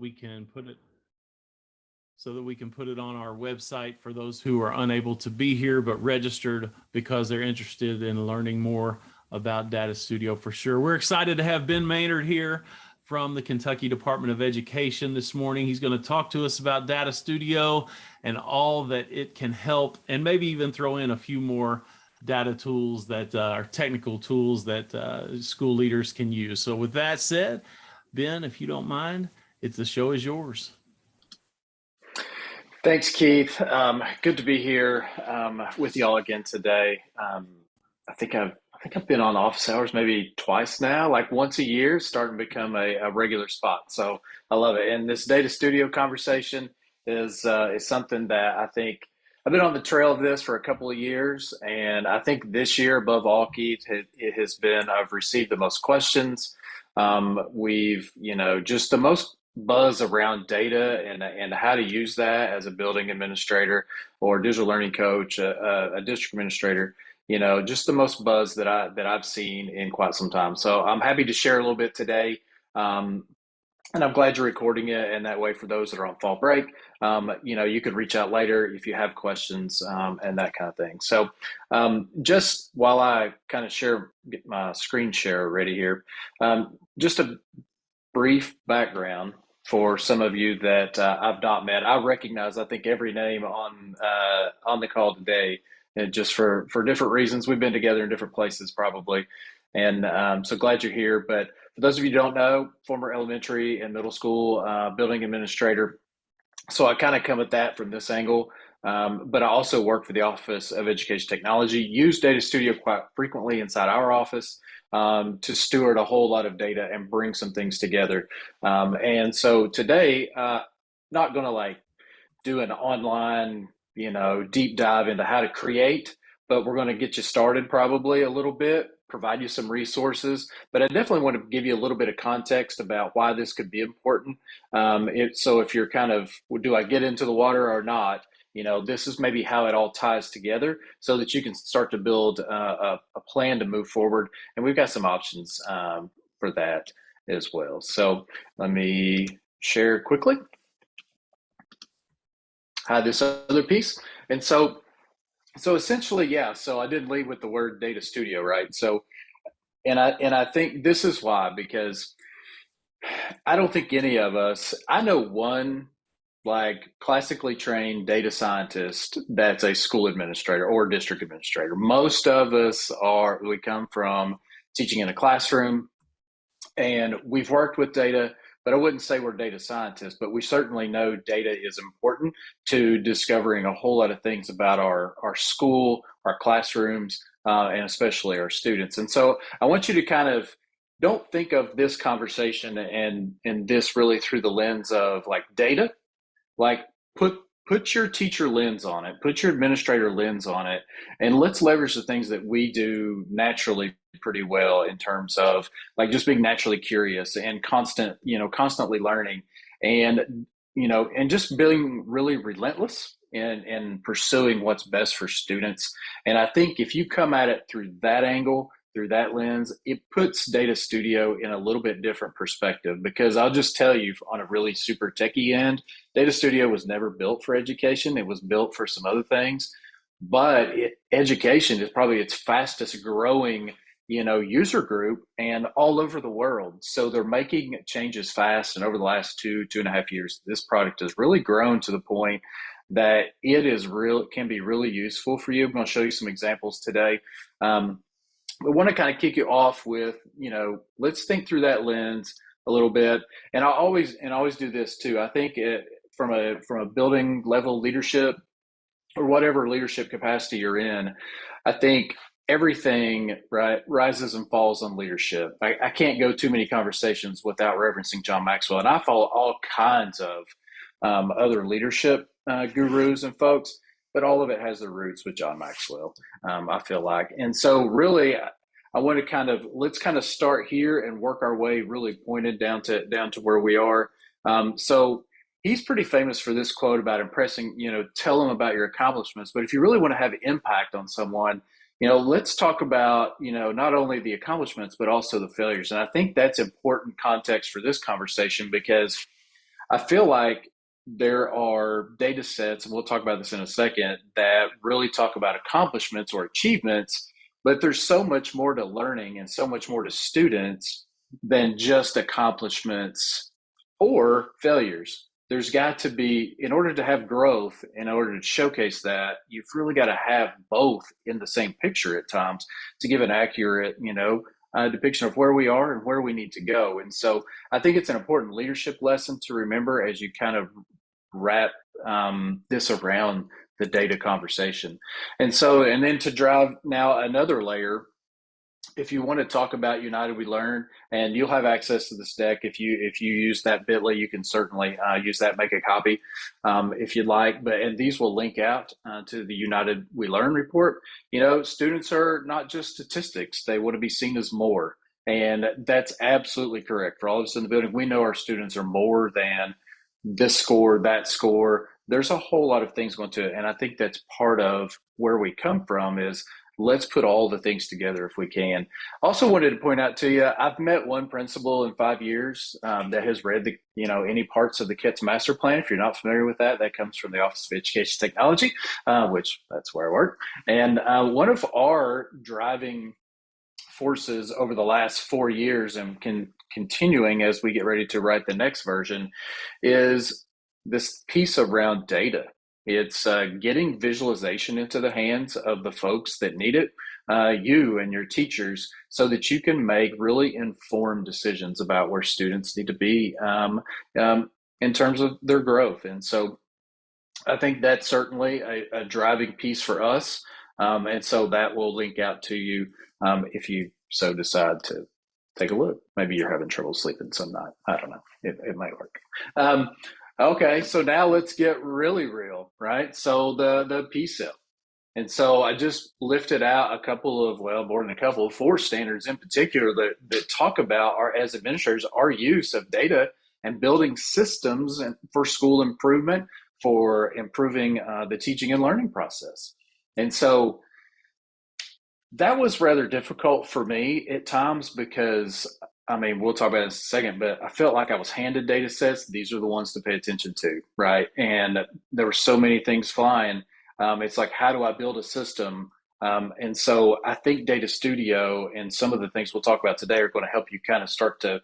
we can put it on our website for those who are unable to be here but registered because they're interested in learning more about Data Studio for sure. We're excited to have Ben Maynard here from the Kentucky Department of Education this morning. He's going to talk to us about Data Studio and all that it can help, and maybe even throw in a few more data tools that are technical tools that school leaders can use. So with that said, Ben, if you don't mind, the show is yours. Thanks, Keith. Good to be here with y'all again today. I think I've been on office hours maybe twice now, like once a year, starting to become a regular spot. So I love it. And this Data Studio conversation is something that I think I've been on the trail of this for a couple of years, and I think this year, above all, Keith, it has been I've received the most questions. We've just the most buzz around data and how to use that as a building administrator or digital learning coach, a district administrator. Just the most buzz that I've seen in quite some time. So I'm happy to share a little bit today. And I'm glad you're recording it. And that way, for those that are on fall break, you could reach out later if you have questions and that kind of thing. So just while I kind of get my screen share ready here, just a brief background for some of you that I've not met. I recognize, I think, every name on the call today, and just for different reasons. We've been together in different places probably, and so glad you're here. But for those of you who don't know, former elementary and middle school building administrator. So I kind of come at that from this angle. But I also work for the Office of Education Technology, use Data Studio quite frequently inside our office to steward a whole lot of data and bring some things together. And so today, not going to do an online, deep dive into how to create, but we're going to get you started probably a little bit, provide you some resources. But I definitely want to give you a little bit of context about why this could be important. So if you're kind of, do I get into the water or not? This is maybe how it all ties together so that you can start to build a plan to move forward. And we've got some options for that as well. So let me share quickly. This other piece. And so essentially, yeah, so I did lead with the word Data Studio, right? So, and I think this is why, because I don't think any of us, I know one classically trained data scientist that's a school administrator or district administrator. Most of us we come from teaching in a classroom, and we've worked with data, but I wouldn't say we're data scientists, but we certainly know data is important to discovering a whole lot of things about our school, our classrooms, and especially our students. And so I want you to kind of don't think of this conversation and this really through the lens of data. Put your teacher lens on it, put your administrator lens on it, and let's leverage the things that we do naturally pretty well in terms of just being naturally curious and constantly learning, and just being really relentless in pursuing what's best for students. And I think if you come at it through that angle, through that lens, it puts Data Studio in a little bit different perspective, because I'll just tell you, on a really super techie end, Data Studio was never built for education. It was built for some other things, but education is probably its fastest growing, user group, and all over the world. So they're making changes fast. And over the last 2.5 years, this product has really grown to the point that it can be really useful for you. I'm going to show you some examples today. I want to kind of kick you off with, let's think through that lens a little bit. And I always do this too. I think from a building level leadership or whatever leadership capacity you're in, I think everything rises and falls on leadership. I can't go too many conversations without referencing John Maxwell, and I follow all kinds of other leadership gurus and folks, but all of it has their roots with John Maxwell, I feel like. And so really, I want to let's start here and work our way really pointed down to where we are. So he's pretty famous for this quote about impressing, tell them about your accomplishments. But if you really want to have impact on someone, let's talk about, not only the accomplishments, but also the failures. And I think that's important context for this conversation, because I feel like there are data sets, and we'll talk about this in a second, that really talk about accomplishments or achievements, but there's so much more to learning and so much more to students than just accomplishments or failures. There's got to be, in order to have growth, in order to showcase that, you've really got to have both in the same picture at times to give an accurate, depiction of where we are and where we need to go. And so I think it's an important leadership lesson to remember as you kind of wrap this around the data conversation. And so, and then to drive now another layer, if you want to talk about United We Learn, and you'll have access to this deck if you use that bit.ly, you can certainly use that, make a copy if you'd like. But and these will link out to the United We Learn report. Students are not just statistics; they want to be seen as more, and that's absolutely correct. For all of us in the building, we know our students are more than this score, that score. There's a whole lot of things going to it, and I think that's part of where we come from is let's put all the things together if we can. Also wanted to point out to you, I've met one principal in 5 years that has read any parts of the KITS master plan. If you're not familiar with that, that comes from the Office of Education Technology, which that's where I work. And one of our driving forces over the last 4 years and continuing as we get ready to write the next version is this piece around data. It's getting visualization into the hands of the folks that need it, you and your teachers, so that you can make really informed decisions about where students need to be in terms of their growth. And so I think that's certainly a driving piece for us. And so that will link out to you if you so decide to take a look. Maybe you're having trouble sleeping some night. I don't know. It might work. Okay, so now let's get really real, right? So the P-cell. And so I just lifted out more than a couple, 4 standards in particular that talk about as administrators, our use of data and building systems for school improvement, for improving the teaching and learning process. And so that was rather difficult for me at times because we'll talk about it in a second, but I felt like I was handed data sets. These are the ones to pay attention to, right? And there were so many things flying. It's like, how do I build a system? And so I think Data Studio and some of the things we'll talk about today are going to help you kind of start to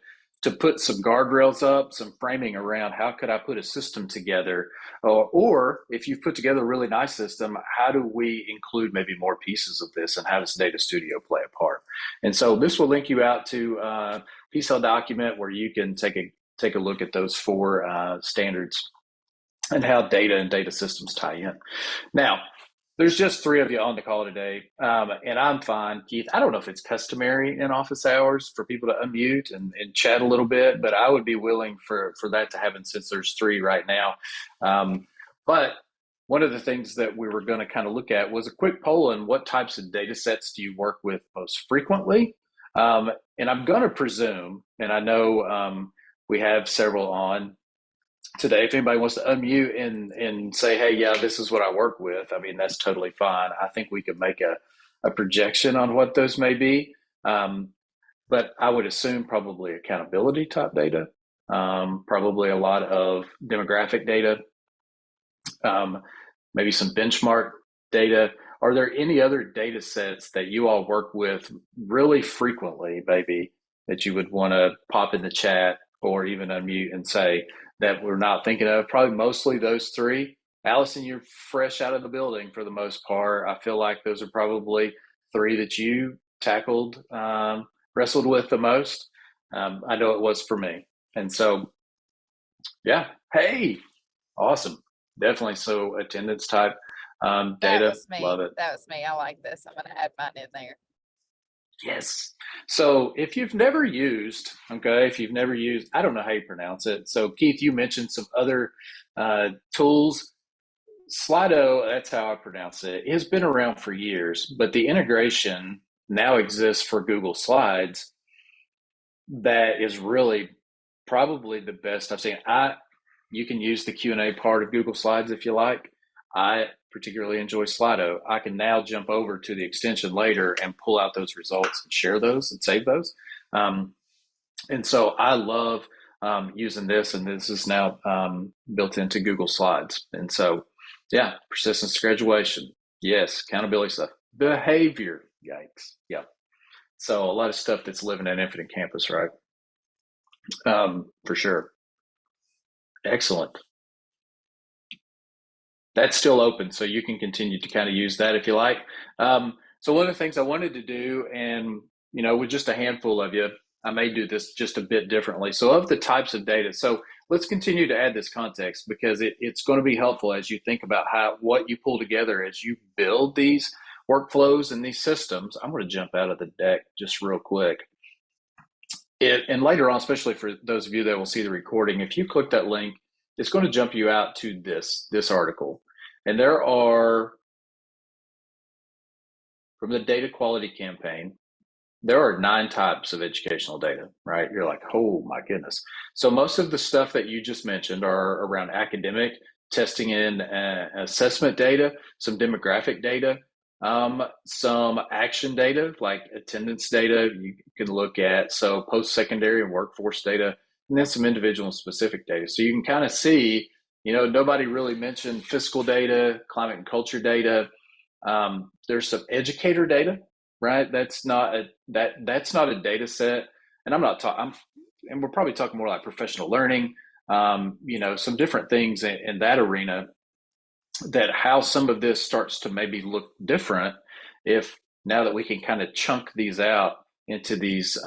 put some guardrails up, some framing around how could I put a system together? Or if you've put together a really nice system, how do we include maybe more pieces of this and how does Data Studio play a part? And so this will link you out to a P-cell document where you can take a look at those 4 standards and how data and data systems tie in. Now, there's just 3 of you on the call today, and I'm fine. Keith, I don't know if it's customary in office hours for people to unmute and chat a little bit, but I would be willing for that to happen since there's 3 right now. But one of the things that we were going to kind of look at was a quick poll on what types of data sets do you work with most frequently? And I'm going to presume, and I know we have several on today, if anybody wants to unmute and say, hey, yeah, this is what I work with, that's totally fine. I think we could make a projection on what those may be. But I would assume probably accountability type data, probably a lot of demographic data, maybe some benchmark data. Are there any other data sets that you all work with really frequently, maybe, that you would want to pop in the chat or even unmute and say, that we're not thinking of? Probably mostly those 3. Allison, you're fresh out of the building for the most part. I feel like those are probably 3 that you tackled, wrestled with the most. I know it was for me. And so, yeah. Hey, awesome. Definitely. So attendance type data. That was me. Love it. That was me. I like this. I'm going to add mine in there. Yes. So if you've never used, I don't know how you pronounce it. So Keith, you mentioned some other tools. Slido, that's how I pronounce it. It has been around for years, but the integration now exists for Google Slides that is really probably the best I've seen. You can use the Q&A part of Google Slides if you like. I particularly enjoy Slido. I can now jump over to the extension later and pull out those results and share those and save those. And so I love using this, and this is now built into Google Slides. And so, yeah, persistence, graduation, yes, accountability stuff, behavior, yikes, yeah. So a lot of stuff that's living at Infinite Campus, right? For sure. Excellent. That's still open, so you can continue to kind of use that if you like. So one of the things I wanted to do, and with just a handful of you, I may do this just a bit differently. So of the types of data, so let's continue to add this context, because it's going to be helpful as you think about what you pull together as you build these workflows and these systems. I'm going to jump out of the deck just real quick. And later on, especially for those of you that will see the recording, if you click that link, it's going to jump you out to this article. And there are, from the data quality campaign, there are 9 types of educational data, right? You're like, oh my goodness. So most of the stuff that you just mentioned are around academic, testing and assessment data, some demographic data, some action data like attendance data you can look at, so post-secondary and workforce data, and then some individual and specific data. So you can kind of see, nobody really mentioned fiscal data, climate and culture data. There's some educator data, right? That's not a data set, and I'm not talking. And we're probably talking more like professional learning. Some different things in that arena. That how some of this starts to maybe look different if now that we can kind of chunk these out into these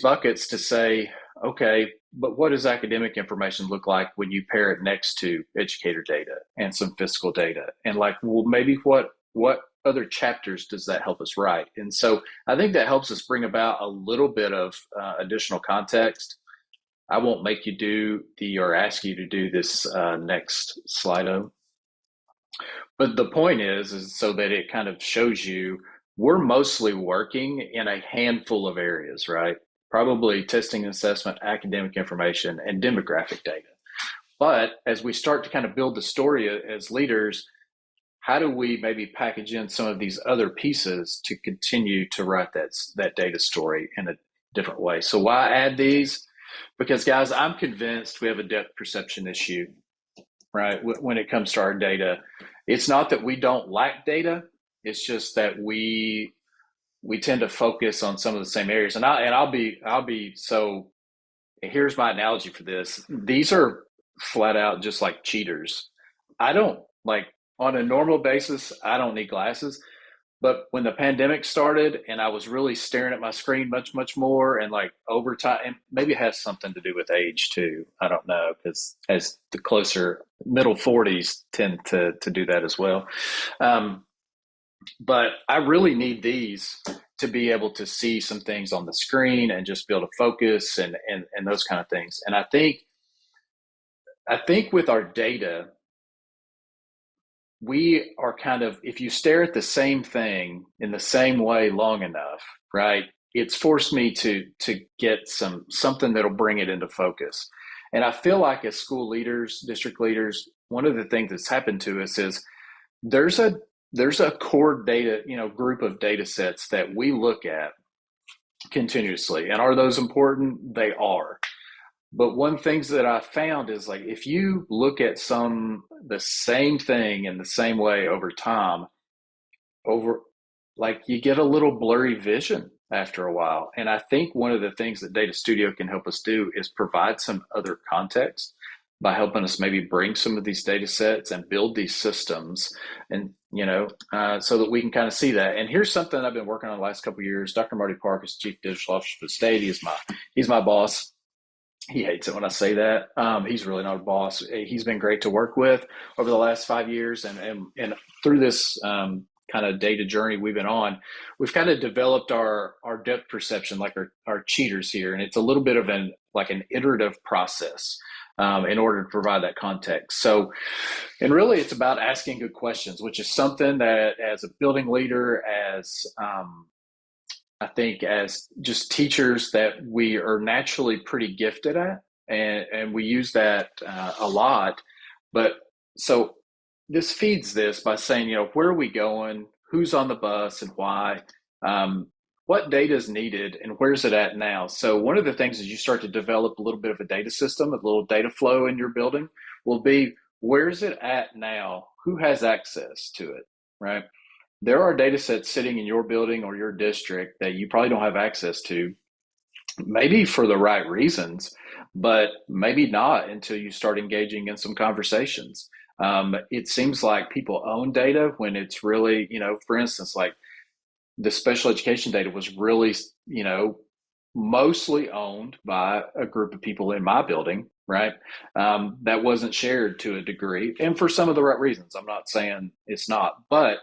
buckets to say, okay, but what does academic information look like when you pair it next to educator data and some fiscal data? And like, well, maybe what other chapters does that help us write? And so I think that helps us bring about a little bit of additional context. I won't make you do or ask you to do this next Slido. But the point is so that it kind of shows you we're mostly working in a handful of areas, right? Probably testing and assessment, academic information, and demographic data. But as we start to kind of build the story as leaders, how do we maybe package in some of these other pieces to continue to write that data story in a different way? So why add these? Because guys, I'm convinced we have a depth perception issue, right? When it comes to our data, it's not that we don't lack data. It's just that we tend to focus on some of the same areas. And I'll be so. Here's my analogy for this. These are flat out just like cheaters. I don't on a normal basis, I don't need glasses. But when the pandemic started and I was really staring at my screen much, much more, and like over time, and maybe it has something to do with age too. I don't know, because as the closer middle 40s tend to do that as well. But I really need these to be able to see some things on the screen and just be able to focus and those kind of things. And I think with our data, we are kind of, if you stare at the same thing in the same way long enough, right, it's forced me to get something that'll bring it into focus. And I feel like as school leaders, district leaders, one of the things that's happened to us is there's a core data, group of data sets that we look at continuously. And are those important? They are. But one things that I found is like, if you look at the same thing in the same way over time, you get a little blurry vision after a while. And I think one of the things that Data Studio can help us do is provide some other context by helping us maybe bring some of these data sets and build these systems, and so that we can kind of see that. And here's something I've been working on the last couple of years. Dr. Marty Park is Chief Digital Officer for the state. He's my boss. He hates it when I say that. He's really not a boss. He's been great to work with over the last 5 years, and through this kind of data journey we've been on, we've kind of developed our depth perception, like our cheaters here, and it's a little bit of an iterative process in order to provide that context. So, and really, it's about asking good questions, which is something that, as a building leader, as I think as just teachers, that we are naturally pretty gifted at, and we use that a lot. But so this feeds this by saying, where are we going? Who's on the bus and why? what data is needed and where's it at now. So one of the things is you start to develop a little bit of a data system, a little data flow in your building will be, where's it at now? Who has access to it, right? There are data sets sitting in your building or your district that you probably don't have access to, maybe for the right reasons, but maybe not until you start engaging in some conversations. It seems like people own data when it's really, for instance, like the special education data was really, mostly owned by a group of people in my building, right? That wasn't shared to a degree, and for some of the right reasons. I'm not saying it's not, but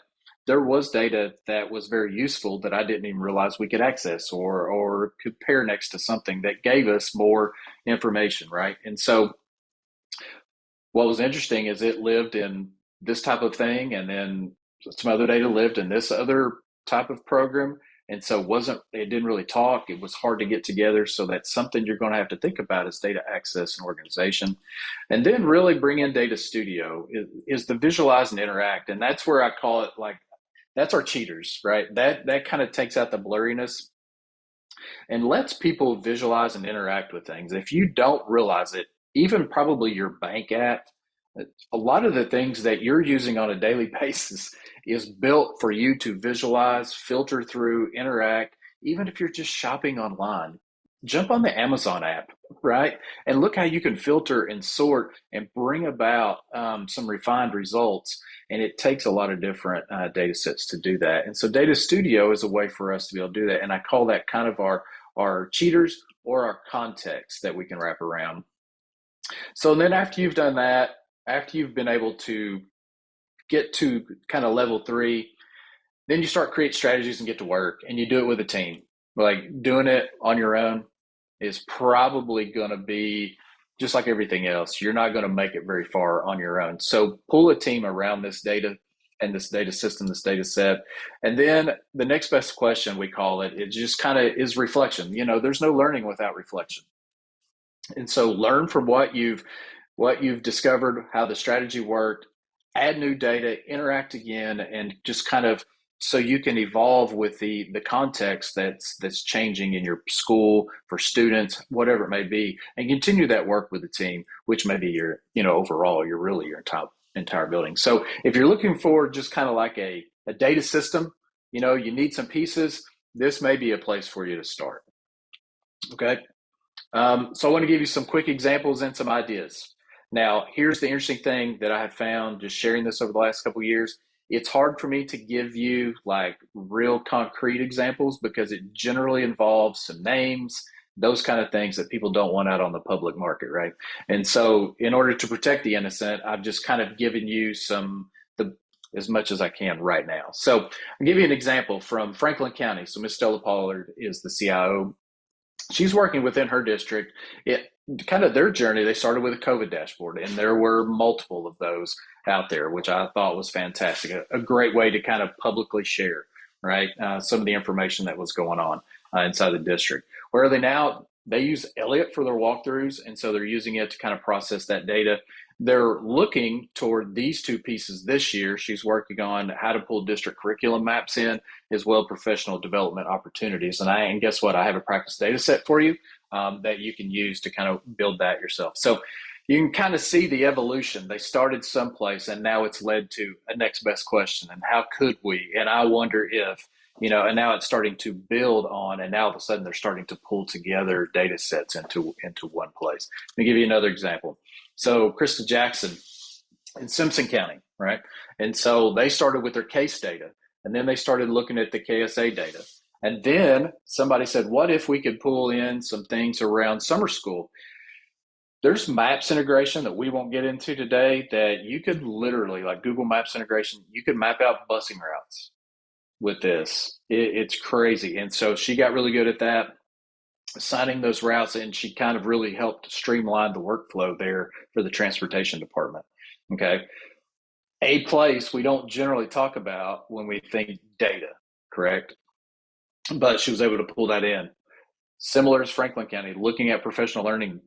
there was data that was very useful that I didn't even realize we could access or could pair next to something that gave us more information, right? And so what was interesting is it lived in this type of thing, and then some other data lived in this other type of program. And so it didn't really talk. It was hard to get together. So that's something you're going to have to think about is data access and organization. And then really bring in Data Studio is the visualize and interact. And that's where I call it, like, that's our cheaters, right? That kind of takes out the blurriness and lets people visualize and interact with things. If you don't realize it, even probably your bank app, a lot of the things that you're using on a daily basis is built for you to visualize, filter through, interact. Even if you're just shopping online, jump on the Amazon app, right? And look how you can filter and sort and bring about some refined results. And it takes a lot of different data sets to do that. And so Data Studio is a way for us to be able to do that. And I call that kind of our cheaters or our context that we can wrap around. So then after you've done that, after you've been able to get to kind of level 3, then you start create strategies and get to work, and you do it with a team. Like, doing it on your own is probably going to be just like everything else. You're not going to make it very far on your own. So pull a team around this data and this data system, this data set. And then the next best question, we call it just kind of is reflection. There's no learning without reflection. And so learn from what you've discovered, how the strategy worked, add new data, interact again, and just kind of so you can evolve with the context that's changing in your school, for students, whatever it may be, and continue that work with the team, which may be overall your entire building. So if you're looking for just kind of like a data system, you need some pieces, this may be a place for you to start. Okay. So I want to give you some quick examples and some ideas. Now, here's the interesting thing that I have found just sharing this over the last couple of years. It's hard for me to give you like real concrete examples because it generally involves some names, those kind of things that people don't want out on the public market, right? And so in order to protect the innocent, I've just kind of given you as much as I can right now. So I'll give you an example from Franklin County. So Miss Stella Pollard is the CIO. She's working within her district. Kind of their journey, they started with a COVID dashboard, and there were multiple of those out there, which I thought was fantastic. A great way to kind of publicly share, right, some of the information that was going on inside the district. Where are they now? They use Elliott for their walkthroughs, and so they're using it to kind of process that data. They're looking toward these two pieces this year. She's working on how to pull district curriculum maps in, as well as professional development opportunities. And guess what? I have a practice data set for you that you can use to kind of build that yourself. So you can kind of see the evolution. They started someplace, and now it's led to a next best question. And how could we? And I wonder if, and now it's starting to build on, and now all of a sudden they're starting to pull together data sets into one place. Let me give you another example. So Krista Jackson in Simpson County, right? And so they started with their case data, and then they started looking at the KSA data. And then somebody said, what if we could pull in some things around summer school? There's maps integration that we won't get into today that you could literally, like Google Maps integration, you could map out busing routes with this. It's crazy. And so she got really good at that, assigning those routes, and she kind of really helped streamline the workflow there for the transportation department. Okay. A place we don't generally talk about when we think data, correct? But she was able to pull that in. Similar as Franklin County, looking at professional learning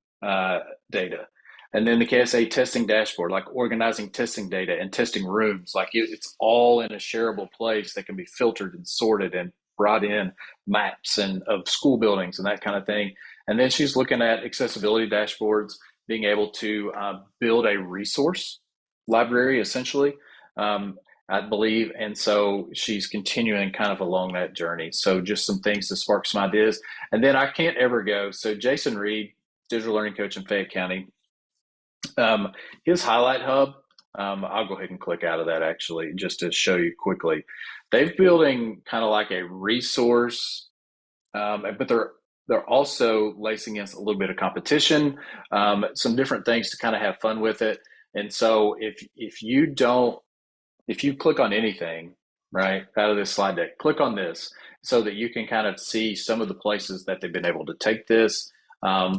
data. And then the KSA testing dashboard, like organizing testing data and testing rooms, like it's all in a shareable place that can be filtered and sorted and brought in maps and of school buildings and that kind of thing. And then she's looking at accessibility dashboards, being able to build a resource library, essentially, I believe. And so she's continuing kind of along that journey. So just some things to spark some ideas. And then I can't ever go. So Jason Reed, digital learning coach in Fayette County, his highlight hub, I'll go ahead and click out of that actually, just to show you quickly. They're building kind of like a resource, but they're also lacing in a little bit of competition, some different things to kind of have fun with it. And so if you click on anything, right, out of this slide deck, click on this so that you can kind of see some of the places that they've been able to take this,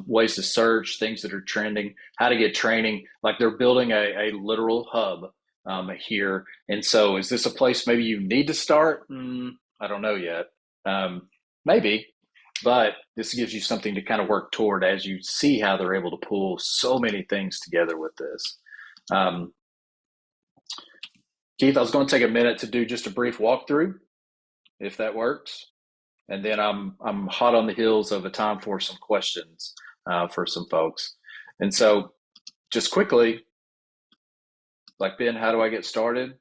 ways to search, things that are trending, how to get training. Like they're building a literal hub here. And so is this a place maybe you need to start? I don't know yet. Maybe, but this gives you something to kind of work toward as you see how they're able to pull so many things together with this. Keith, I was going to take a minute to do just a brief walkthrough, if that works. And then I'm hot on the heels of a time for some questions for some folks. And so just quickly, like Ben, how do I get started?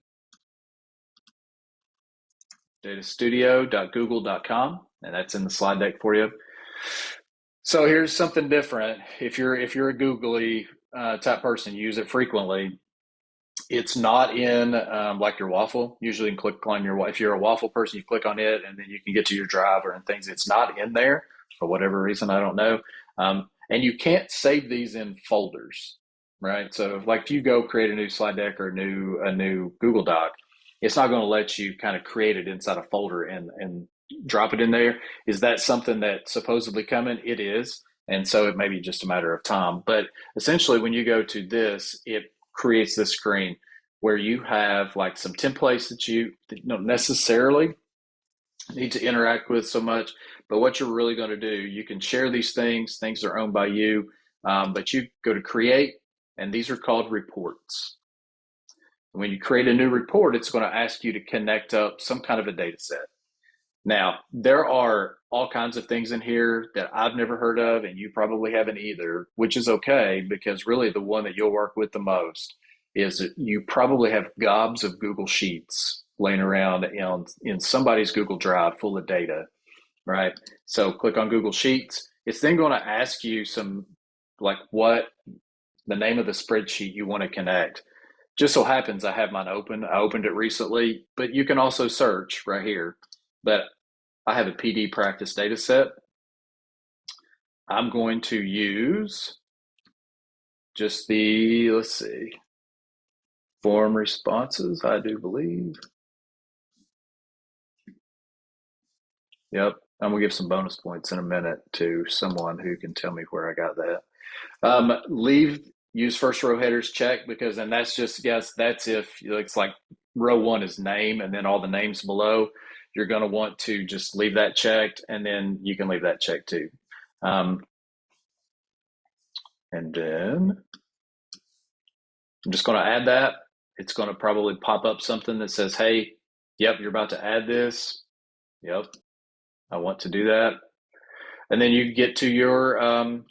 datastudio.google.com, and that's in the slide deck for you. So here's something different. If you're a googly type person, you use it frequently. It's not in like your waffle. Usually you can click on if you're a waffle person, you click on it and then you can get to your driver and things. It's not in there for whatever reason, I don't know. And you can't save these in folders, right? So like if you go create a new slide deck or a new Google Doc, it's not going to let you kind of create it inside a folder and drop it in there. Is that something that's supposedly coming? It is. And so it may be just a matter of time. But essentially when you go to this, it creates this screen where you have like some templates that you don't necessarily need to interact with so much, but what you're really going to do, you can share these things are owned by you, but you go to create, and these are called reports. When you create a new report, it's going to ask you to connect up some kind of a data set. Now, there are all kinds of things in here that I've never heard of, and you probably haven't either, which is okay, because really the one that you'll work with the most is that you probably have gobs of Google Sheets laying around in somebody's Google Drive full of data, right? So click on Google Sheets. It's then going to ask you some, like what the name of the spreadsheet you want to connect. Just so happens I have mine open. I opened it recently, but you can also search right here. But I have a PD practice data set. I'm going to use just let's see, form responses, I do believe. Yep, I'm going to give some bonus points in a minute to someone who can tell me where I got that. Use first row headers check, because then that's just, that's if it's like row one is name and then all the names below. You're going to want to just leave that checked, and then you can leave that checked too. And then I'm just going to add that. It's going to probably pop up something that says, hey, yep, you're about to add this. Yep, I want to do that. And then you get to your,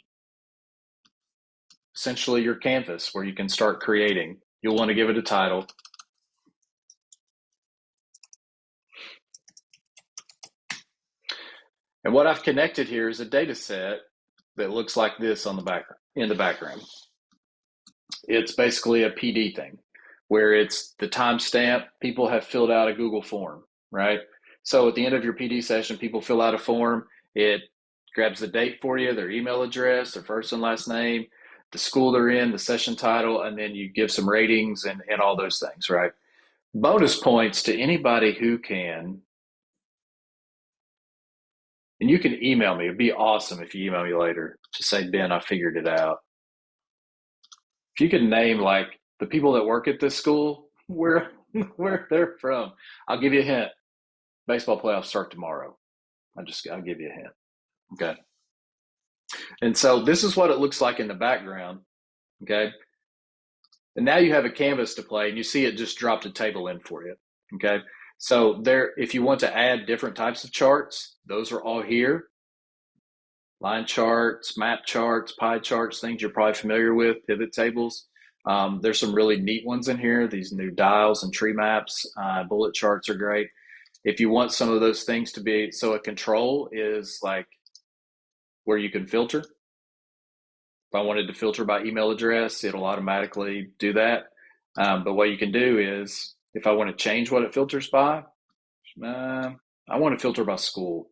essentially your canvas where you can start creating. You'll want to give it a title. And what I've connected here is a data set that looks like this in the background. It's basically a PD thing where it's the timestamp. People have filled out a Google form, right? So at the end of your PD session, people fill out a form. It grabs the date for you, their email address, their first and last name, the school they're in, the session title, and then you give some ratings and all those things, right? Bonus points to anybody who can. And you can email me. It'd be awesome if you email me later to say, Ben, I figured it out. If you could name like the people that work at this school, where they're from, I'll give you a hint. Baseball playoffs start tomorrow. I'll give you a hint. Okay. And so this is what it looks like in the background. Okay. And now you have a canvas to play, and you see it just dropped a table in for you. Okay. So there, if you want to add different types of charts, those are all here. Line charts, map charts, pie charts, things you're probably familiar with, pivot tables. There's some really neat ones in here. These new dials and tree maps, bullet charts are great. If you want some of those things to be, so a control is like where you can filter. If I wanted to filter by email address, it'll automatically do that. But what you can do is, if I want to change what it filters by, I want to filter by school.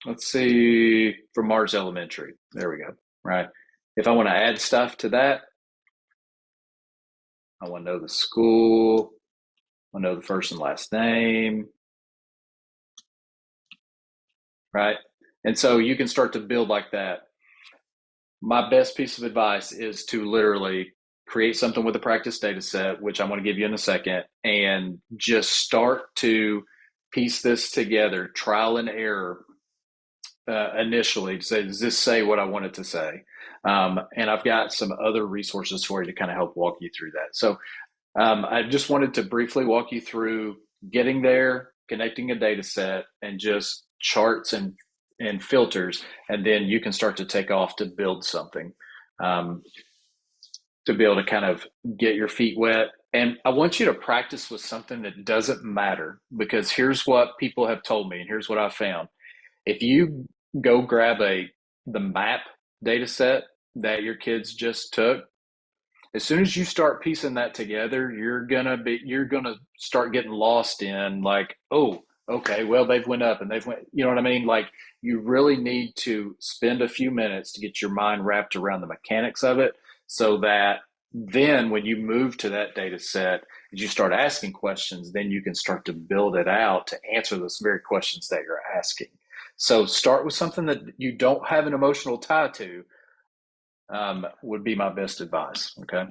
Let's see, for Mars Elementary. There we go. Right. If I want to add stuff to that, I want to know the school. I know the first and last name. Right. And so you can start to build like that. My best piece of advice is to literally create something with a practice data set, which I'm going to give you in a second, and just start to piece this together, trial and error initially. To say, does this say what I want it to say? And I've got some other resources for you to kind of help walk you through that. So I just wanted to briefly walk you through getting there, connecting a data set, and just charts and filters, and then you can start to take off to build something, to be able to kind of get your feet wet. And I want you to practice with something that doesn't matter, because here's what people have told me, and here's what I found. If you go grab the map data set that your kids just took, as soon as you start piecing that together, you're gonna start getting lost in like, oh, okay, well, they've went up and they've went, you know what I mean? Like, you really need to spend a few minutes to get your mind wrapped around the mechanics of it, so that then when you move to that data set, as you start asking questions, then you can start to build it out to answer those very questions that you're asking. So start with something that you don't have an emotional tie to, would be my best advice. Okay.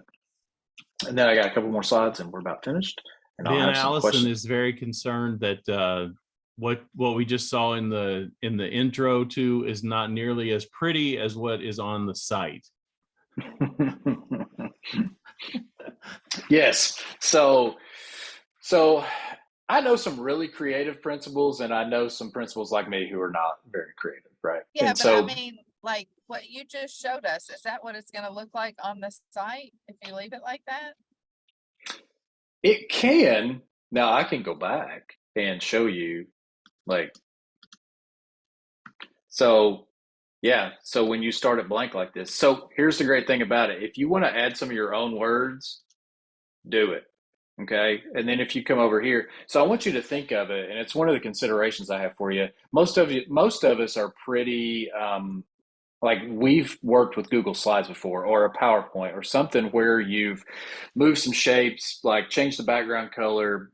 And then I got a couple more slides and we're about finished. And I'll Ben, have some Allison questions. is very concerned that what we just saw in the intro to is not nearly as pretty as what is on the site. Yes. So I know some really creative principals, and I know some principals like me who are not very creative, right? Yeah, And but so I mean, like what you just showed us, is that what it's gonna look like on the site if you leave it like that? it can, now I can go back and show you, like, so yeah, so when you start at blank like this, so here's the great thing about it. If you want to add some of your own words, do it. Okay. And then if you come over here, so I want you to think of it, and it's one of the considerations I have for you. Most of us are pretty, like, we've worked with Google Slides before, or a PowerPoint or something where you've moved some shapes, like change the background color,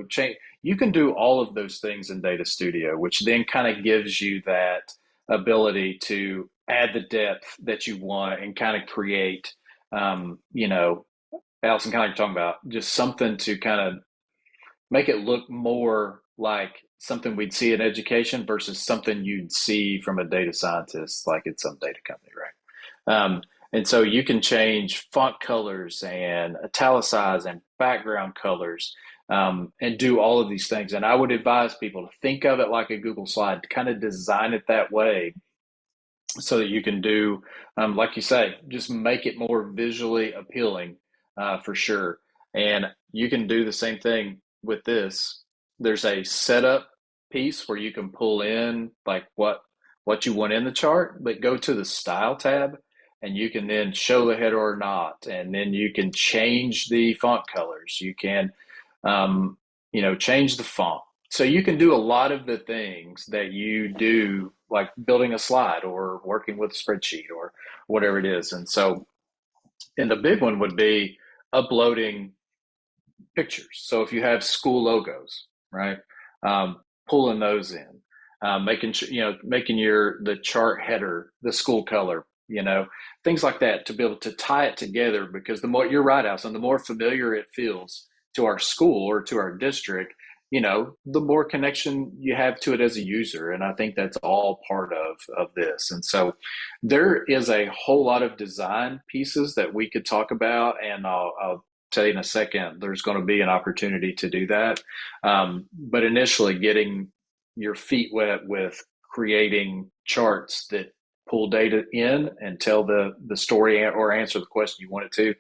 change. You can do all of those things in Data Studio, which then kind of gives you that ability to add the depth that you want and kind of create, Allison, kind of like you're talking about, just something to kind of make it look more like something we'd see in education versus something you'd see from a data scientist, like at some data company, right? And so you can change font colors and italicize and background colors, and do all of these things. And I would advise people to think of it like a Google slide, to kind of design it that way, so that you can do, like you say, just make it more visually appealing, for sure. And you can do the same thing with this. There's a setup piece where you can pull in like what you want in the chart, but go to the style tab and you can then show the header or not, and then you can change the font colors. You can, change the font. So you can do a lot of the things that you do, like building a slide or working with a spreadsheet or whatever it is. And so, and the big one would be uploading pictures. So if you have school logos, right, pulling those in, making the chart header the school color, things like that, to be able to tie it together. Because the more, you're right, Alison, the more familiar it feels to our school or to our district, the more connection you have to it as a user. And I think that's all part of this. And so there is a whole lot of design pieces that we could talk about, and I'll tell you in a second, there's going to be an opportunity to do that. But initially, getting your feet wet with creating charts that pull data in and tell the story or answer the question you want it to,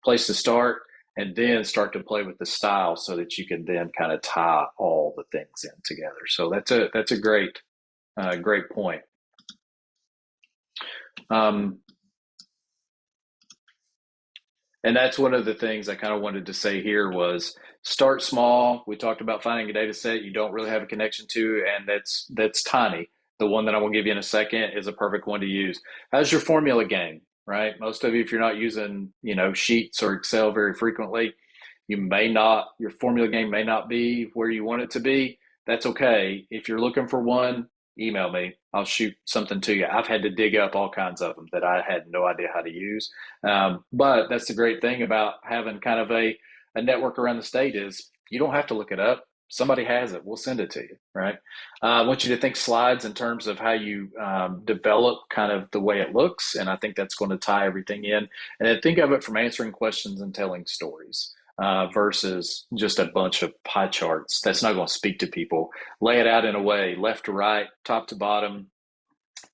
place to start, and then start to play with the style so that you can then kind of tie all the things in together. So that's a great great point. And that's one of the things I kind of wanted to say here was start small. We talked about finding a data set you don't really have a connection to, and that's tiny. The one that I will give you in a second is a perfect one to use. How's your formula game, right? Most of you, if you're not using, Sheets or Excel very frequently, your formula game may not be where you want it to be. That's okay. If you're looking for one, email me. I'll shoot something to you. I've had to dig up all kinds of them that I had no idea how to use. But that's the great thing about having kind of a network around the state is you don't have to look it up. Somebody has it. We'll send it to you, right? I want you to think slides in terms of how you develop kind of the way it looks. And I think that's going to tie everything in. And then think of it from answering questions and telling stories. Versus just a bunch of pie charts. That's not going to speak to people. Lay it out in a way, left to right, top to bottom,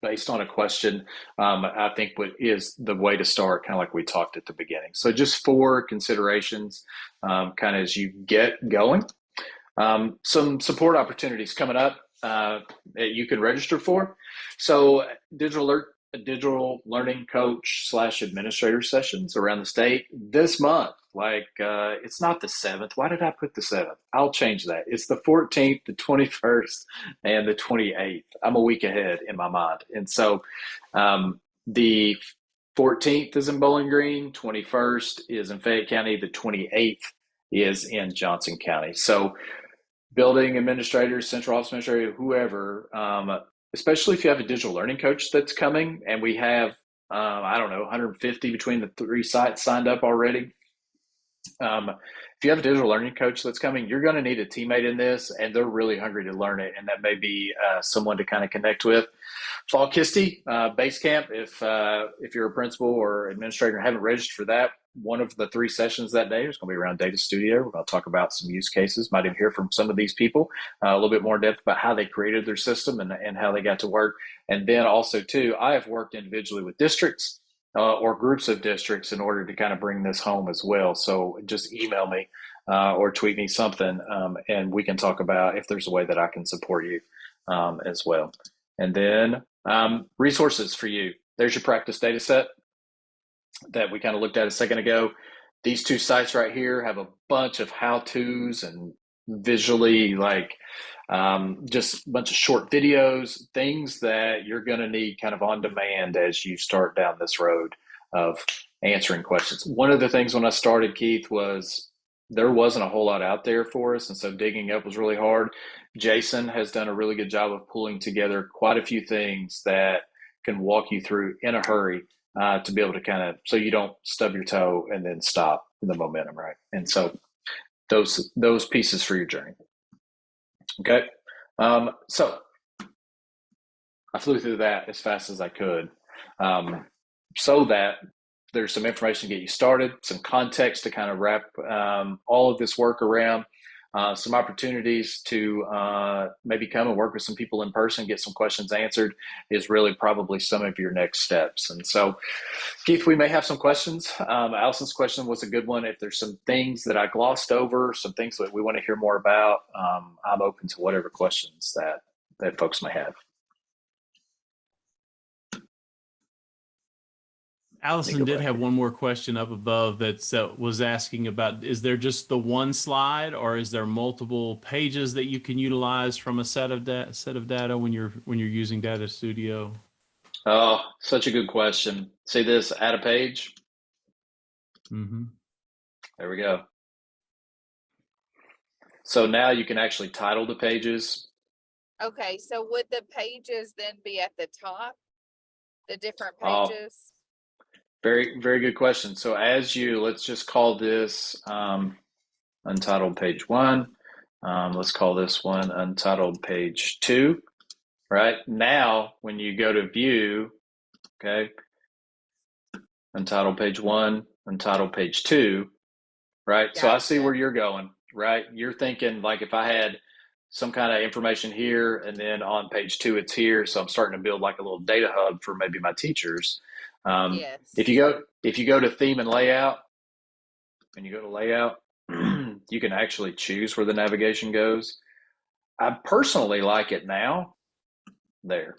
based on a question. I think what is the way to start, kind of like we talked at the beginning. So just 4 considerations kind of as you get going. Some support opportunities coming up that you can register for. So digital learning coach / administrator sessions around the state this month. It's not the 7th. Why did I put the 7th? I'll change that. It's the 14th, the 21st, and the 28th. I'm a week ahead in my mind. And so the 14th is in Bowling Green, 21st is in Fayette County, the 28th is in Johnson County. So building administrators, central office administrator, whoever, especially if you have a digital learning coach that's coming, and we have, 150 between the 3 sites signed up already. If you have a digital learning coach that's coming, you're going to need a teammate in this, and they're really hungry to learn it, and that may be someone to kind of connect with. Fall Kisti Base Camp, if you're a principal or administrator and haven't registered for that, one of the 3 sessions that day is going to be around Data Studio. We're going to talk about some use cases. Might even hear from some of these people a little bit more in depth about how they created their system and how they got to work. And then also, too, I have worked individually with districts or groups of districts in order to kind of bring this home as well. So just email me or tweet me something, and we can talk about if there's a way that I can support you as well. And then resources for you. There's your practice data set that we kind of looked at a second ago. These 2 sites right here have a bunch of how-tos and visually just a bunch of short videos, things that you're going to need kind of on demand as you start down this road of answering questions. One of the things when I started, Keith, was there wasn't a whole lot out there for us, and so digging up was really hard. Jason has done a really good job of pulling together quite a few things that can walk you through in a hurry to be able to kind of, so you don't stub your toe and then stop the momentum, right? And so those pieces for your journey. Okay. So I flew through that as fast as I could so that there's some information to get you started, some context to kind of wrap all of this work around, some opportunities to maybe come and work with some people in person, get some questions answered is really probably some of your next steps. And so, Keith, we may have some questions. Allison's question was a good one. If there's some things that I glossed over, some things that we want to hear more about, I'm open to whatever questions that folks may have. Allison did have one more question up above that was asking about, is there just the one slide, or is there multiple pages that you can utilize from a set of data when you're using Data Studio? Oh, such a good question. See this, add a page. Mm-hmm. There we go. So now you can actually title the pages. Okay, so would the pages then be at the top? The different pages? Very, very good question. So let's just call this Untitled Page 1. Let's call this one Untitled Page 2. Right now, when you go to view, okay, Untitled Page 1, Untitled Page 2, right? So I see Gotcha. where you're going, right? You're thinking like if I had some kind of information here and then on page 2 it's here, so I'm starting to build like a little data hub for maybe my teachers. If you Yes. go to theme and layout, and you go to layout, you can actually choose where the navigation goes. I personally like it now. There.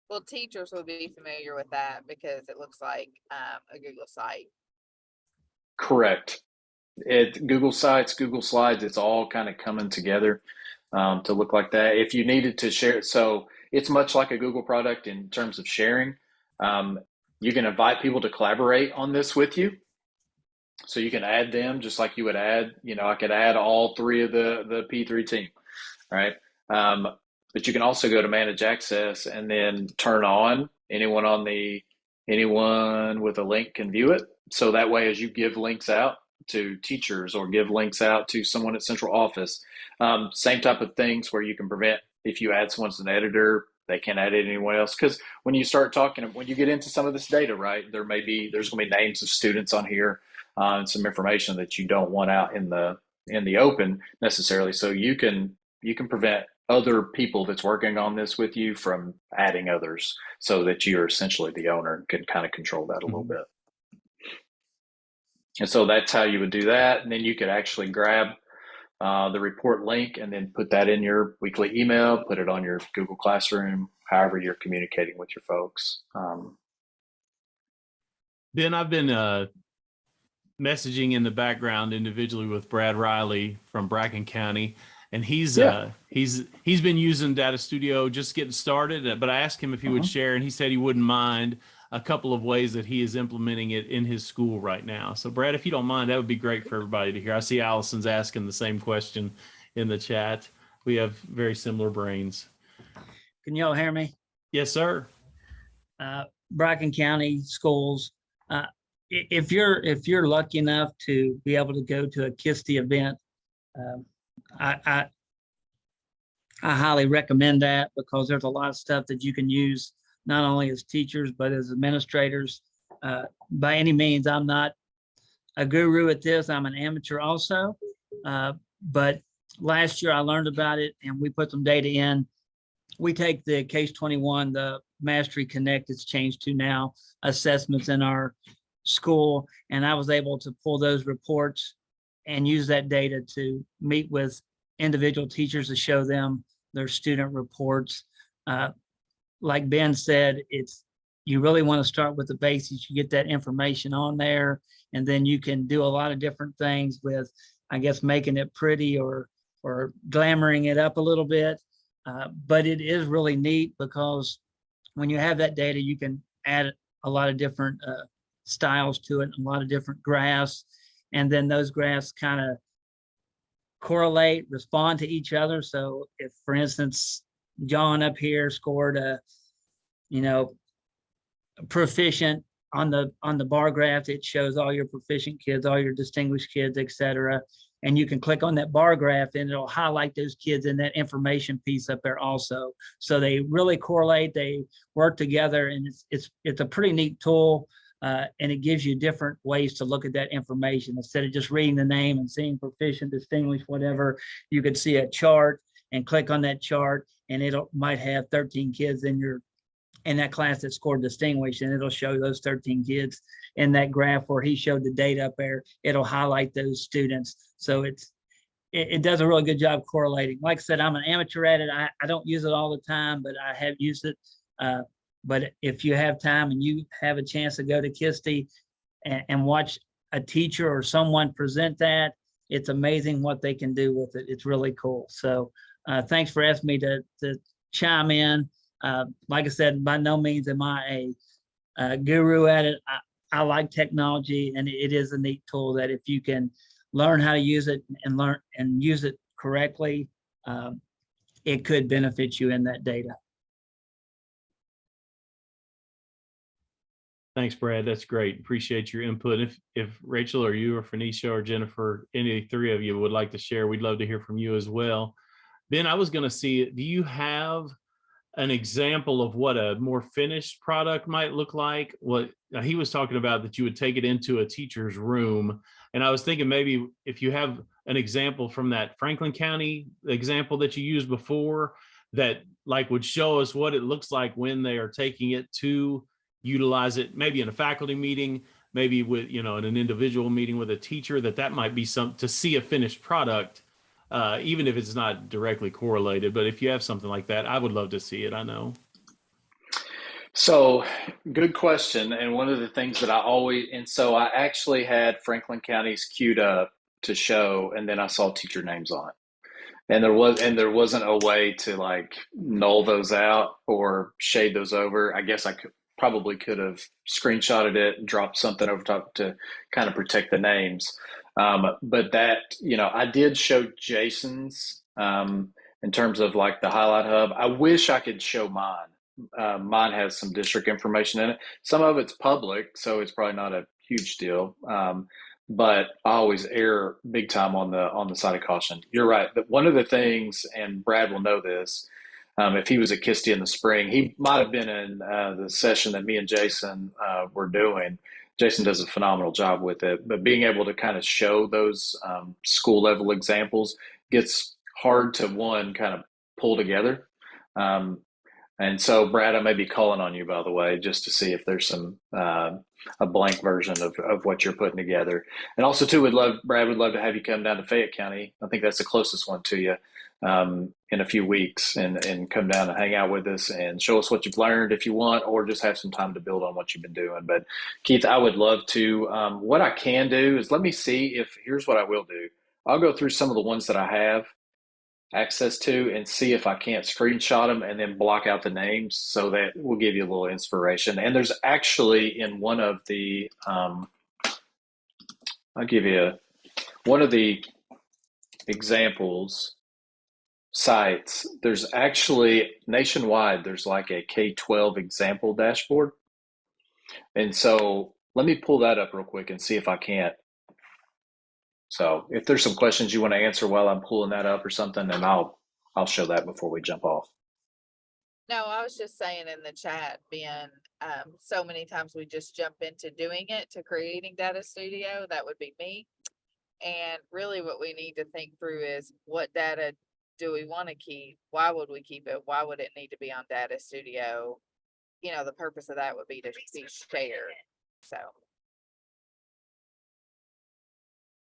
Well, teachers will be familiar with that because it looks like a Google site. Correct. Google Sites, Google Slides, it's all kind of coming together to look like that. If you needed to share it, so it's much like a Google product in terms of sharing. Um, you can invite people to collaborate on this with you. So you can add them just like you would add, I could add all 3 of the P3 team, right? Um, but you can also go to manage access and then turn on anyone with a link can view it. So that way, as you give links out to teachers or give links out to someone at central office, same type of things where you can prevent if you add someone as an editor, they can't add it anyone else. Because when you start talking, when you get into some of this data, right, there's going to be names of students on here and some information that you don't want out in the open necessarily. So you can prevent other people that's working on this with you from adding others so that you're essentially the owner and can kind of control that a little bit. And so that's how you would do that. And then you could actually grab the report link and then put that in your weekly email, put it on your Google Classroom, however you're communicating with your folks. Ben, I've been messaging in the background individually with Brad Riley from Bracken County, and he's been using Data Studio just getting started. But I asked him if he would share, and he said he wouldn't mind a couple of ways that he is implementing it in his school right now. So Brad, if you don't mind, that would be great for everybody to hear. I see Allison's asking the same question in the chat. We have very similar brains. Can y'all hear me? Yes, sir. Bracken County Schools. If you're lucky enough to be able to go to a KISTI event, I highly recommend that because there's a lot of stuff that you can use not only as teachers but as administrators. By any means, I'm not a guru at this. I'm an amateur also, but last year I learned about it and we put some data in. We take the Case 21, the Mastery Connect, it's changed to now assessments in our school, and I was able to pull those reports and use that data to meet with individual teachers to show them their student reports. Like Ben said, you really want to start with the basics. You get that information on there, and then you can do a lot of different things with, I guess, making it pretty or glamoring it up a little bit. But it is really neat because when you have that data, you can add a lot of different styles to it, a lot of different graphs, and then those graphs kind of correlate, respond to each other. So if, for instance, John up here scored proficient on the bar graph, it shows all your proficient kids, all your distinguished kids, etc. And you can click on that bar graph and it'll highlight those kids in that information piece up there also. So they really correlate, they work together, and it's a pretty neat tool. And it gives you different ways to look at that information. Instead of just reading the name and seeing proficient, distinguished, whatever, you could see a chart and click on that chart, and it might have 13 kids in that class that scored distinguished, and it'll show those 13 kids in that graph where he showed the data up there. It'll highlight those students. So it does a really good job correlating. Like I said, I'm an amateur at it. I don't use it all the time, but I have used it. But if you have time and you have a chance to go to KISTI and watch a teacher or someone present that, it's amazing what they can do with it. It's really cool. So thanks for asking me to chime in. Like I said, by no means am I a guru at it. I like technology, and it is a neat tool that if you can learn how to use it and learn and use it correctly, it could benefit you in that data. Thanks, Brad. That's great. Appreciate your input. If Rachel or you or Phoenicia or Jennifer, any 3 of you would like to share, we'd love to hear from you as well. Ben, I was going to see, do you have an example of what a more finished product might look like. What he was talking about, that you would take it into a teacher's room. And I was thinking maybe if you have an example from that Franklin County example that you used before, that like would show us what it looks like when they are taking it to utilize it, maybe in a faculty meeting, maybe with, in an individual meeting with a teacher, that might be some to see a finished product. Even if it's not directly correlated, but if you have something like that, I would love to see it. I know. So good question. And one of the things that so I actually had Franklin County's queued up to show, and then I saw teacher names on it. And there wasn't a way to like null those out or shade those over. I guess I probably could have screenshotted it and dropped something over top to kind of protect the names. But that, I did show Jason's in terms of like the highlight hub. I wish I could show mine. Mine has some district information in it. Some of it's public, so it's probably not a huge deal. But I always err big time on the side of caution. You're right. But one of the things, and Brad will know this, if he was at Kisti in the spring, he might have been in the session that me and Jason were doing. Jason does a phenomenal job with it, but being able to kind of show those school level examples gets hard to kind of pull together. And so, Brad, I may be calling on you, by the way, just to see if there's some a blank version of what you're putting together. And also, too, Brad would love to have you come down to Fayette County. I think that's the closest one to you in a few weeks, and come down and hang out with us and show us what you've learned if you want, or just have some time to build on what you've been doing. But Keith, I would love to. What I can do is let me see here's what I will do. I'll go through some of the ones that I have access to and see if I can't screenshot them and then block out the names, so that will give you a little inspiration. And there's actually in one of the, I'll give you one of the examples sites. There's actually nationwide, there's like a K-12 example dashboard. And so let me pull that up real quick and see if I can't. So if there's some questions you want to answer while I'm pulling that up or something, then I'll show that before we jump off. No, I was just saying in the chat, Ben, so many times we just jump into doing it, to creating Data Studio. That would be me. And really what we need to think through is, what data do we want to keep? Why would we keep it? Why would it need to be on Data Studio? The purpose of that would be to be shared. So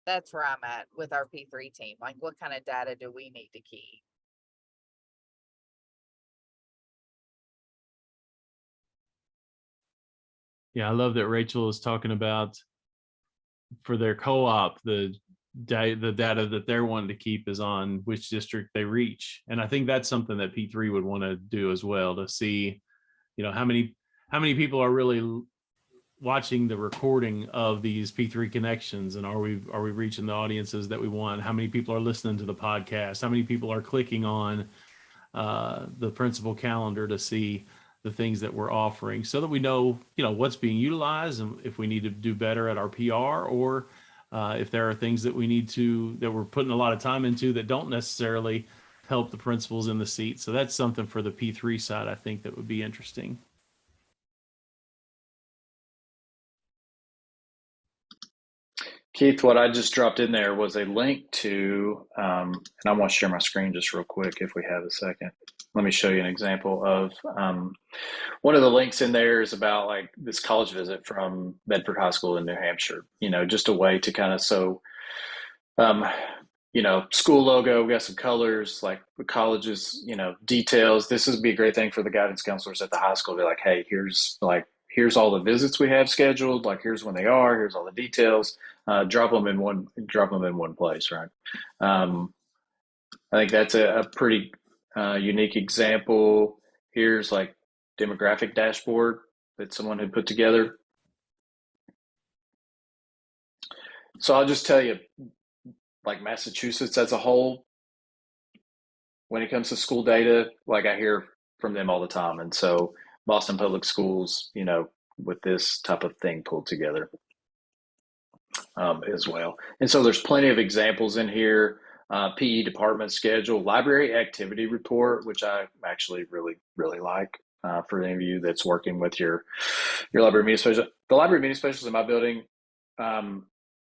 that's where I'm at with our P3 team. Like, what kind of data do we need to keep? Yeah, I love that Rachel is talking about, for their co-op, the data that they're wanting to keep is on which district they reach. And I think that's something that P3 would want to do as well, to see, how many people are really watching the recording of these P3 connections, and are we reaching the audiences that we want? How many people are listening to the podcast? How many people are clicking on the principal calendar to see the things that we're offering, so that we know, what's being utilized, and if we need to do better at our PR, or if there are things that that we're putting a lot of time into that don't necessarily help the principals in the seat. So that's something for the P3 side, I think, that would be interesting. Keith, what I just dropped in there was a link to, and I want to share my screen just real quick if we have a second. Let me show you an example of one of the links in there is about like this college visit from Bedford High School in New Hampshire. Just a way to kind of school logo, we got some colors, like the college's, details. This would be a great thing for the guidance counselors at the high school to be like, hey, here's all the visits we have scheduled. Like, here's when they are. Here's all the details. Drop them in one place, right? I think that's a pretty unique example. Here's like demographic dashboard that someone had put together. So I'll just tell you, like Massachusetts as a whole, when it comes to school data, like I hear from them all the time. And so Boston Public Schools, with this type of thing pulled together as well. And so there's plenty of examples in here. PE department schedule, library activity report, which I actually really like for any of you that's working with your library media specialist. The library media specialists in my building,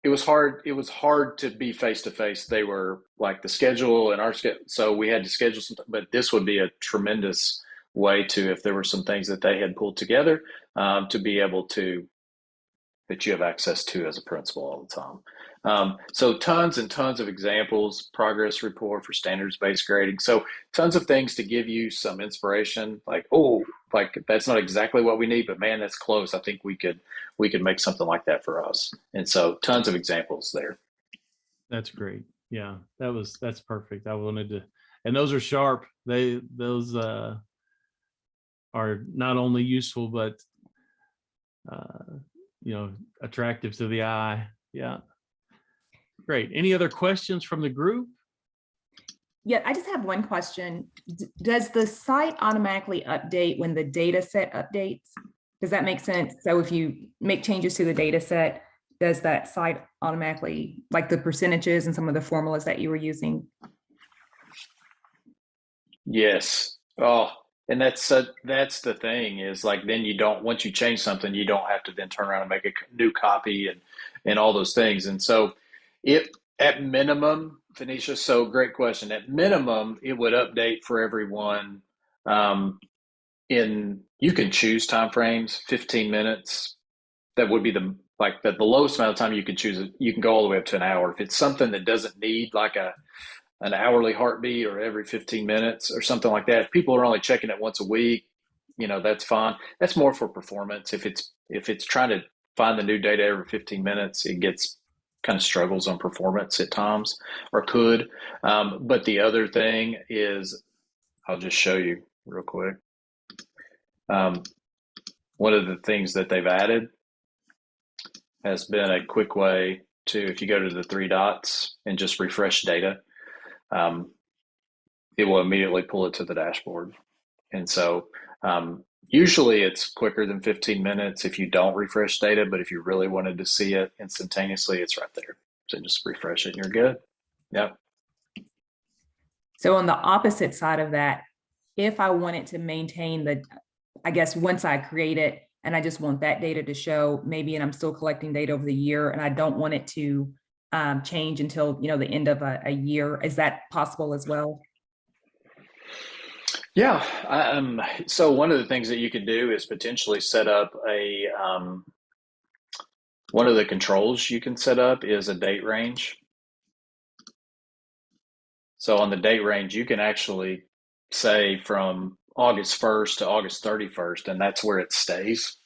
it was hard. It was hard to be face to face. They were like the schedule and our schedule, so we had to schedule something. But this would be a tremendous way to, if there were some things that they had pulled together, to be able to, that you have access to as a principal all the time. So tons and tons of examples, progress report for standards-based grading. So tons of things to give you some inspiration, like, oh, like that's not exactly what we need, but man, that's close. I think we could make something like that for us. And so tons of examples there. That's great. Yeah, that's perfect. I wanted to, and those are sharp. Those are not only useful, but attractive to the eye. Yeah. Great. Any other questions from the group? Yeah, I just have one question. Does the site automatically update when the data set updates? Does that make sense? So if you make changes to the data set, does that site automatically, like the percentages and some of the formulas that you were using? Yes. Oh, and that's the thing is, like, then you don't, once you change something, you don't have to then turn around and make a new copy and all those things. And so at minimum, Phoenicia, so great question. At minimum, it would update for everyone. You can choose timeframes, 15 minutes. That would be the lowest amount of time you can choose it. You can go all the way up to an hour. If it's something that doesn't need like an hourly heartbeat or every 15 minutes or something like that, if people are only checking it once a week, that's fine. That's more for performance. If it's trying to find the new data every 15 minutes, it gets kind of struggles on performance at times, or could. But the other thing is, I'll just show you real quick. One of the things that they've added has been a quick way to, if you go to the three dots and just refresh data, it will immediately pull it to the dashboard. And so usually it's quicker than 15 minutes if you don't refresh data, but if you really wanted to see it instantaneously, it's right there. So just refresh it and you're good. Yep. So on the opposite side of that, if I wanted to maintain I guess once I create it and I just want that data to show maybe, and I'm still collecting data over the year and I don't want it to change until, the end of a year, is that possible as well? Yeah. So one of the things that you could do is potentially set up one of the controls you can set up is a date range. So on the date range, you can actually say from August 1st to August 31st, and that's where it stays.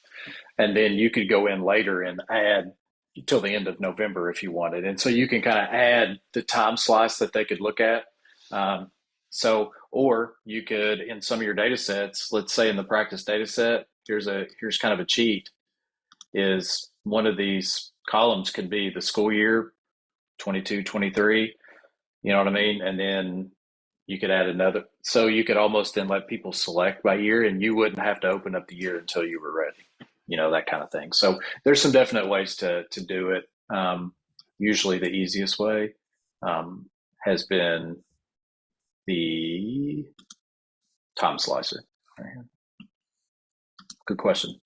And then you could go in later and add till the end of November if you wanted. And so you can kind of add the time slice that they could look at. Or you could, in some of your data sets, let's say in the practice data set, here's kind of a cheat, is one of these columns could be the school year 22, 23, you know what I mean? And then you could add another. So you could almost then let people select by year and you wouldn't have to open up the year until you were ready, that kind of thing. So there's some definite ways to do it. Usually the easiest way has been the time slicer. Good question.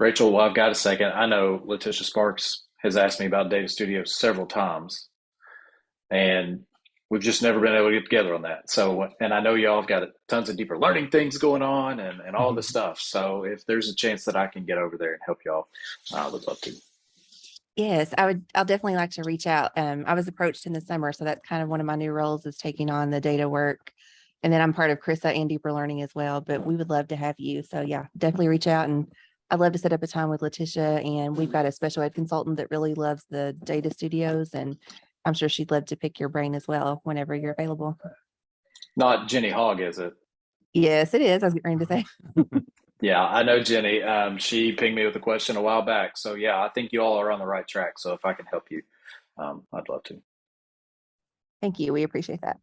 Rachel, well, I've got a second. I know Letitia Sparks has asked me about Data Studio several times, and we've just never been able to get together on that. So, and I know y'all have got tons of deeper learning things going on and all this stuff. So if there's a chance that I can get over there and help y'all, I would love to. Yes, I'll definitely like to reach out. I was approached in the summer, so that's kind of one of my new roles, is taking on the data work. And then I'm part of CRISA and Deeper Learning as well, but we would love to have you. So yeah, definitely reach out, and I'd love to set up a time with Letitia, and we've got a special ed consultant that really loves the data studios, and I'm sure she'd love to pick your brain as well whenever you're available. Not Jenny Hogg, is it? Yes, it is. I was getting ready to say. Yeah, I know Jenny. She pinged me with a question a while back. So yeah, I think you all are on the right track. So if I can help you, I'd love to. Thank you. We appreciate that.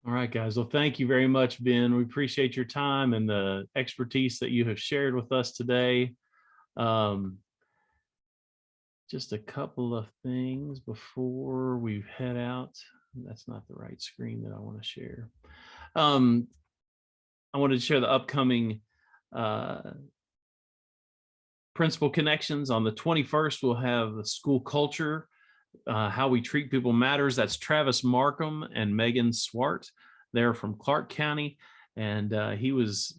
All right, guys. Well, thank you very much, Ben. We appreciate your time and the expertise that you have shared with us today. Just a couple of things before we head out. That's not the right screen that I want to share. I wanted to share the upcoming principal connections. On the 21st, we'll have the school culture, how we treat people matters. That's Travis Markham and Megan Swart. They're from Clark County. And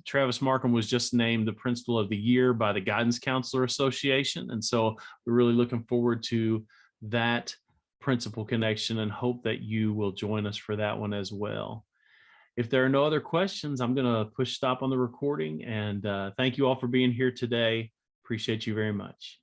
Travis Markham was just named the principal of the year by the Guidance Counselor Association. And so we're really looking forward to that principal connection and hope that you will join us for that one as well. If there are no other questions, I'm going to push stop on the recording, and thank you all for being here today. Appreciate you very much.